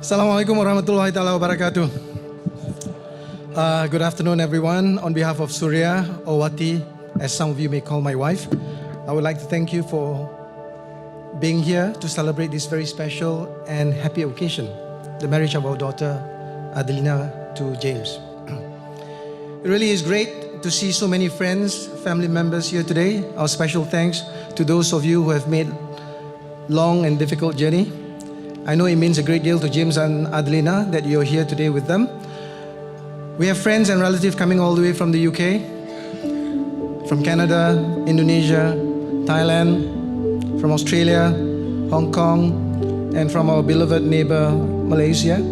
Assalamualaikum warahmatullahi wabarakatuh. Good afternoon, everyone. On behalf of Surya, or Wati, as some of you may call my wife, I would like to thank you for being here to celebrate this very special and happy occasion, the marriage of our daughter, Adlina, to James. It really is great to see so many friends, family members here today. Our special thanks to those of you who have made long and difficult journey. I know it means a great deal to James and Adlina that you're here today with them. We have friends and relatives coming all the way from the UK, from Canada, Indonesia, Thailand, from Australia, Hong Kong, and from our beloved neighbor, Malaysia.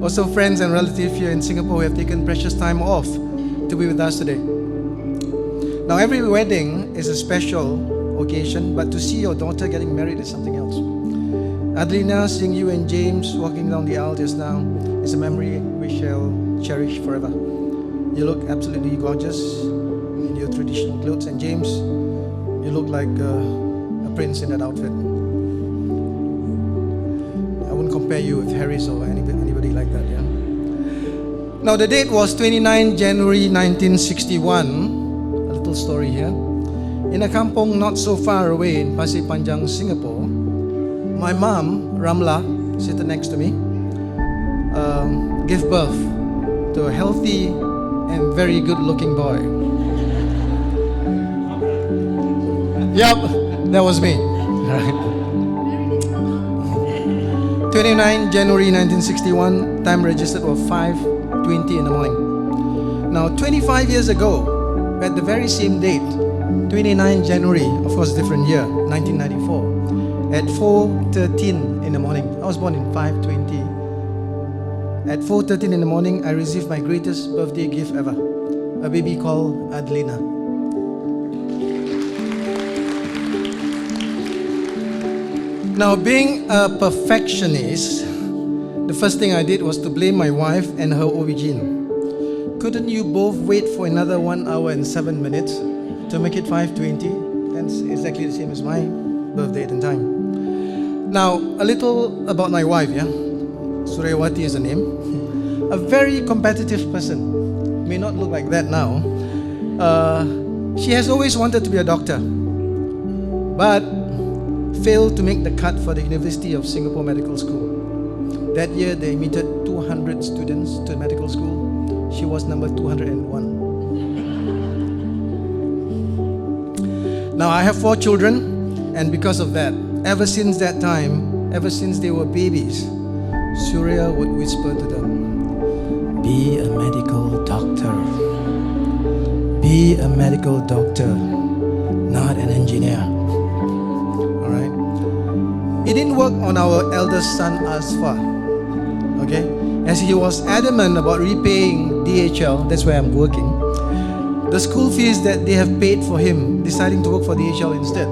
Also friends and relatives here in Singapore who have taken precious time off to be with us today. Now, every wedding is a special occasion, but to see your daughter getting married is something else. Adlina, seeing you and James walking down the aisle just now is a memory we shall cherish forever. You look absolutely gorgeous in your traditional clothes, and James, you look like a prince in that outfit. I wouldn't compare you with Harris or anybody like that, yeah? Now, the date was 29 January 1961. A little story here. In a kampong not so far away in Pasir Panjang, Singapore, my mom, Ramla, sitting next to me, gave birth to a healthy and very good-looking boy. Yup, that was me. 29 January 1961, time registered was 5:20 in the morning. Now, 25 years ago, at the very same date, 29 January, of course, different year, 1994, at 4:13 in the morning, I was born in 5:20. At 4:13 in the morning, I received my greatest birthday gift ever, a baby called Adlina. Now, being a perfectionist, the first thing I did was to blame my wife and her origin. Couldn't you both wait for another 1 hour and 7 minutes to make it 5:20? That's exactly the same as my birthday and time. Now, a little about my wife, yeah? Suryawati is her name. A very competitive person. May not look like that now. She has always wanted to be a doctor, but failed to make the cut for the University of Singapore Medical School. That year, they admitted 200 students to medical school. She was number 201. Now, I have 4 children, and because of that, ever since that time, ever since they were babies, Surya would whisper to them, "Be a medical doctor. Be a medical doctor, not an engineer." Alright? It didn't work on our eldest son, Asfa. Okay? As he was adamant about repaying DHL, that's where I'm working, the school fees that they have paid for him, deciding to work for DHL instead.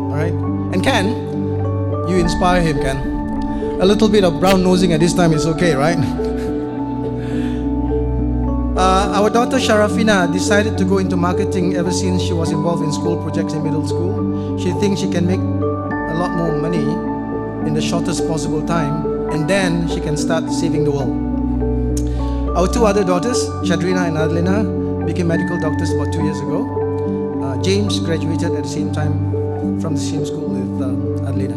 Alright? And Ken, you inspire him, Ken. A little bit of brown nosing at this time is okay, right? Our daughter Sharafina decided to go into marketing ever since she was involved in school projects in middle school. She thinks she can make a lot more money in the shortest possible time, and then she can start saving the world. Our 2 other daughters, Shadrina and Adlina, became medical doctors about 2 years ago. James graduated at the same time from the same school with Adlina.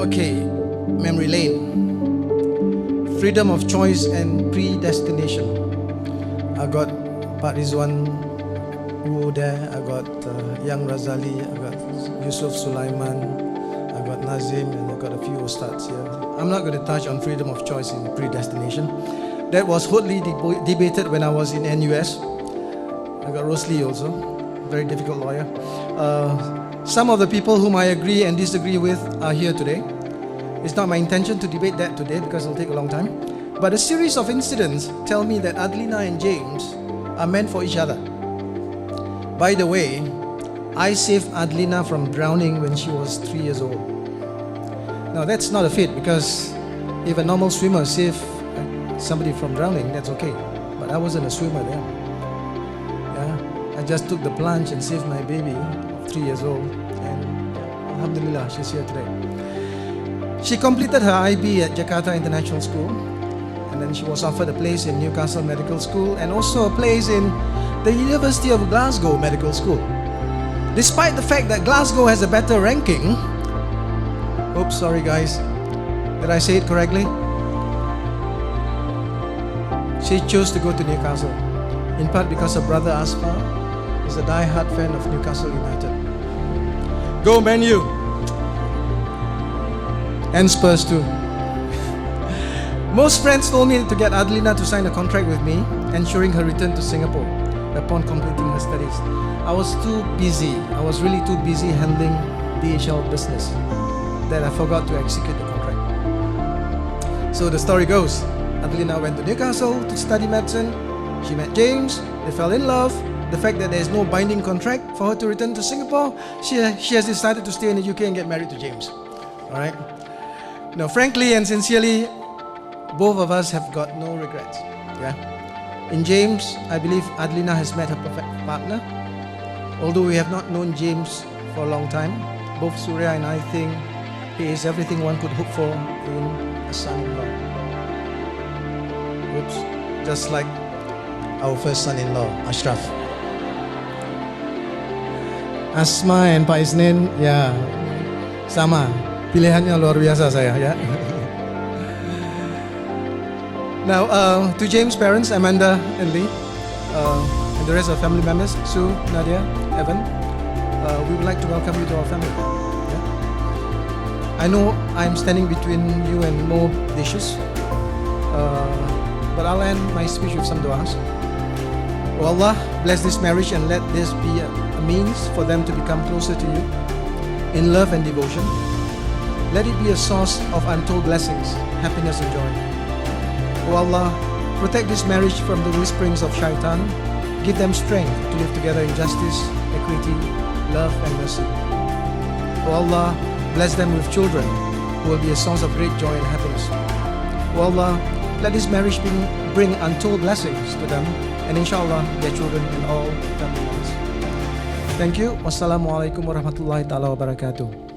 Okay, memory lane. Freedom of choice and predestination. I got Pak Rizwan Wu there, I got Young Razali, I got Yusuf Sulaiman, I got Nazim, and I got a few Ustads here. I'm not going to touch on freedom of choice and predestination. That was hotly debated when I was in NUS. I got Rosli also, very difficult lawyer. Some of the people whom I agree and disagree with are here today. It's not my intention to debate that today because it'll take a long time. But a series of incidents tell me that Adlina and James are meant for each other. By the way, I saved Adlina from drowning when she was 3 years old. Now, that's not a feat, because if a normal swimmer saves somebody from drowning, that's okay. But I wasn't a swimmer then. Yeah, I just took the plunge and saved my baby, 3 years old, and Alhamdulillah, she's here today. She completed her IB at Jakarta International School, and then she was offered a place in Newcastle Medical School and also a place in the University of Glasgow Medical School. Despite the fact that Glasgow has a better ranking, oops, sorry guys, did I say it correctly? She chose to go to Newcastle, in part because her brother Asfar is a die-hard fan of Newcastle United. Go Man U! And Spurs too. Most friends told me to get Adlina to sign a contract with me, ensuring her return to Singapore upon completing her studies. I was too busy. I was really too busy handling DHL business that I forgot to execute the contract. So the story goes, Adlina went to Newcastle to study medicine. She met James. They fell in love. The fact that there is no binding contract for her to return to Singapore, she has decided to stay in the UK and get married to James. All right. Now, frankly and sincerely, both of us have got no regrets. Yeah. In James, I believe Adlina has met her perfect partner. Although we have not known James for a long time, both Surya and I think he is everything one could hope for in a son-in-law. Oops, just like our first son-in-law, Ashraf. Asma and Pak Isnin, ya sama. Pilihannya luar biasa saya, ya. Now, to James' parents, Amanda and Lee, and the rest of family members, Sue, Nadia, Evan, we would like to welcome you to our family. Yeah? I know I'm standing between you and more dishes, but I'll end my speech with some du'as. Oh Allah, bless this marriage and let this be a means for them to become closer to you in love and devotion. Let it be a source of untold blessings, happiness and joy. Oh Allah, protect this marriage from the whisperings of shaitan. Give them strength to live together in justice, equity, love and mercy. Oh Allah, bless them with children who will be a source of great joy and happiness. Oh Allah, let this marriage bring untold blessings to them and inshallah their children and all family members. Thank you. Wassalamualaikum warahmatullahi ta'ala wabarakatuh.